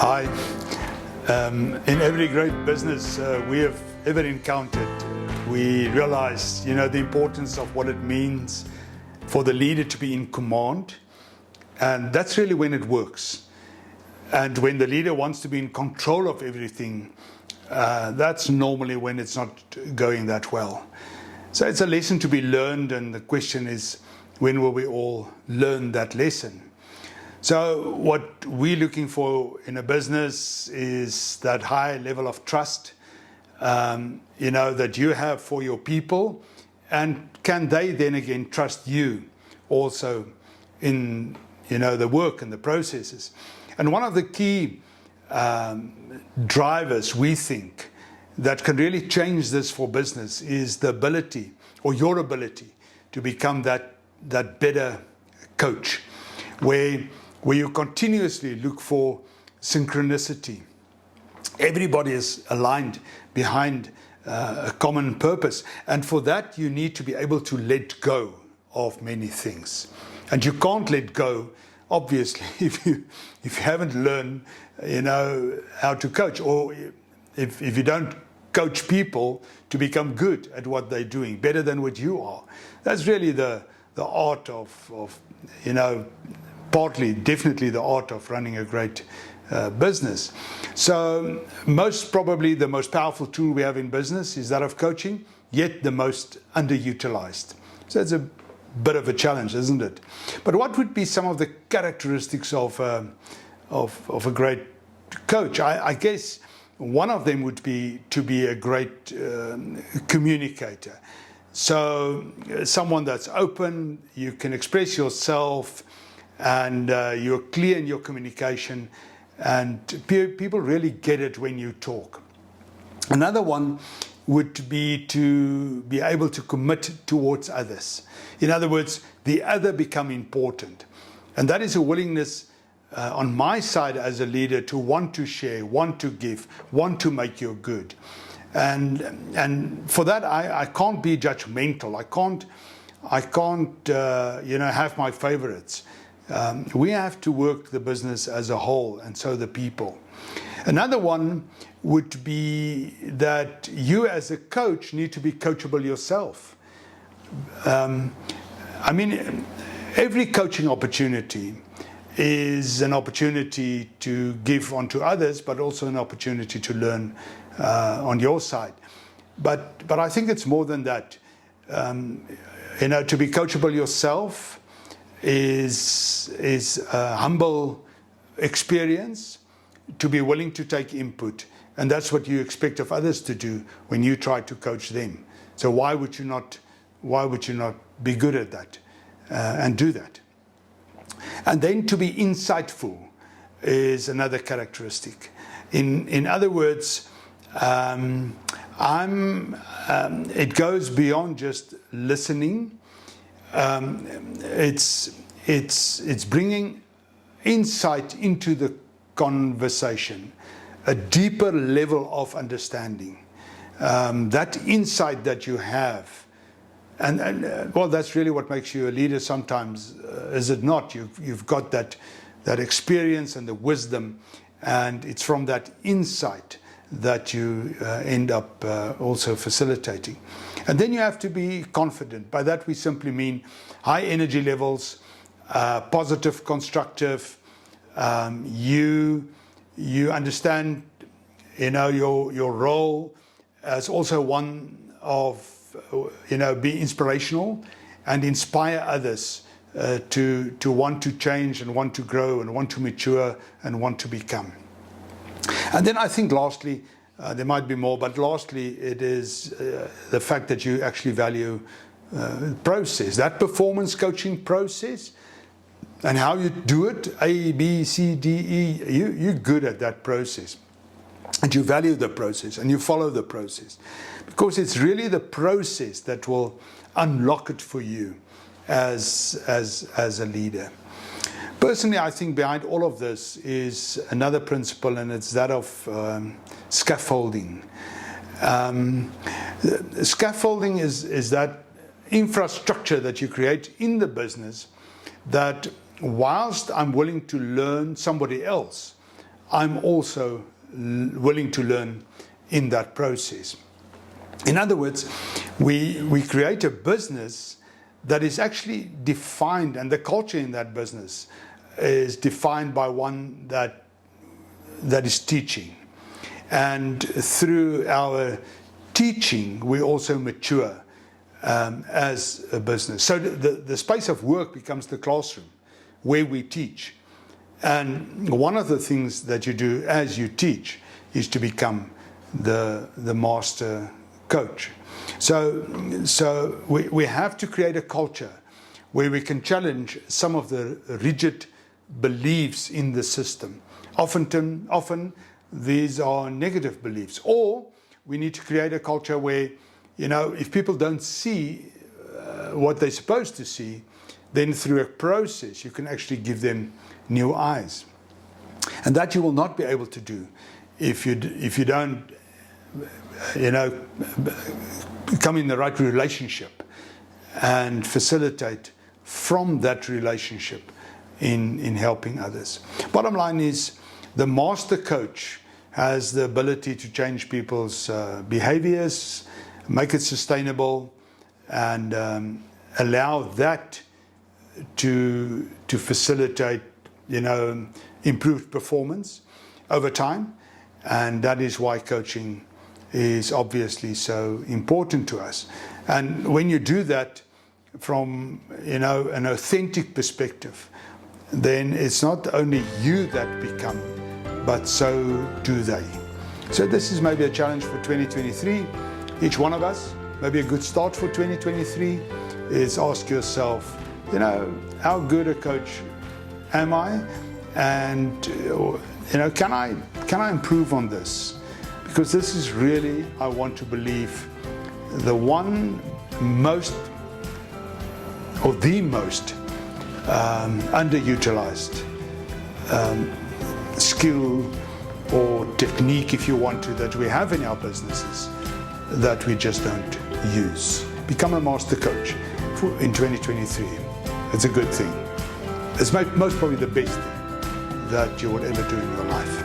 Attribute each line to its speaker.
Speaker 1: Hi. In every great business we have ever encountered, we realize, the importance of what it means for the leader to be in command. And that's really when it works. And when the leader wants to be in control of everything, that's normally when it's not going that well. So it's a lesson to be learned, and the question is, when will we all learn that lesson? So what we're looking for in a business is that high level of trust, that you have for your people, and can they then again trust you also in, the work and the processes. And one of the key drivers we think that can really change this for business is the ability, or your ability, to become that better coach, where you continuously look for synchronicity. Everybody is aligned behind a common purpose, and for that you need to be able to let go of many things. And you can't let go, obviously, if you haven't learned how to coach, or if you don't coach people to become good at what they're doing, better than what you are. That's really the art of partly, definitely the art of running a great business. So most probably the most powerful tool we have in business is that of coaching, yet the most underutilized. So it's a bit of a challenge, isn't it? But what would be some of the characteristics of a great coach? I guess one of them would be to be a great communicator. So someone that's open, you can express yourself, and you're clear in your communication, and people really get it when you talk. Another one would be to be able to commit towards others. In other words, the other become important. And that is a willingness on my side as a leader to want to share, want to give, want to make your good. And for that, I can't be judgmental. I can't have my favorites. We have to work the business as a whole, and so the people. Another one would be that you as a coach need to be coachable yourself. Every coaching opportunity is an opportunity to give onto others, but also an opportunity to learn on your side. But I think it's more than that. To be coachable yourself is a humble experience, to be willing to take input, and that's what you expect of others to do when you try to coach them. So why would you not be good at that and do that? And then to be insightful is another characteristic. In other words, it goes beyond just listening. It's bringing insight into the conversation, a deeper level of understanding. That insight that you have, and that's really what makes you a leader sometimes, is it not? You've got that experience and the wisdom, and it's from that insight that you end up also facilitating. And then you have to be confident. By that we simply mean high energy levels, positive, constructive. You understand, your role as also one of, be inspirational and inspire others to want to change and want to grow and want to mature and want to become. And then I think lastly, there might be more, but lastly, it is the fact that you actually value process, that performance coaching process, and how you do it, A, B, C, D, E, you're good at that process. And you value the process and you follow the process, because it's really the process that will unlock it for you as a leader. Personally, I think behind all of this is another principle, and it's that of scaffolding. Scaffolding is that infrastructure that you create in the business, that whilst I'm willing to learn somebody else, I'm also willing to learn in that process. In other words, we create a business that is actually defined, and the culture in that business is defined by one that is teaching. And through our teaching, we also mature as a business. So the space of work becomes the classroom where we teach. And one of the things that you do as you teach is to become the master coach. So we have to create a culture where we can challenge some of the rigid beliefs in the system. Often these are negative beliefs. Or we need to create a culture where, if people don't see what they're supposed to see, then through a process you can actually give them new eyes. And that you will not be able to do if you don't come in the right relationship and facilitate from that relationship in helping others. Bottom line is, the master coach has the ability to change people's behaviors, make it sustainable, and allow that to facilitate improved performance over time. And that is why coaching is obviously so important to us. And when you do that from an authentic perspective, then it's not only you that become, but so do they. So this is maybe a challenge for 2023. Each one of us, maybe a good start for 2023 is ask yourself, how good a coach am I? And can I improve on this? Because this is really, I want to believe, the most underutilized skill or technique, if you want to, that we have in our businesses that we just don't use. Become a master coach in 2023. It's a good thing. It's most probably the best thing that you will ever do in your life.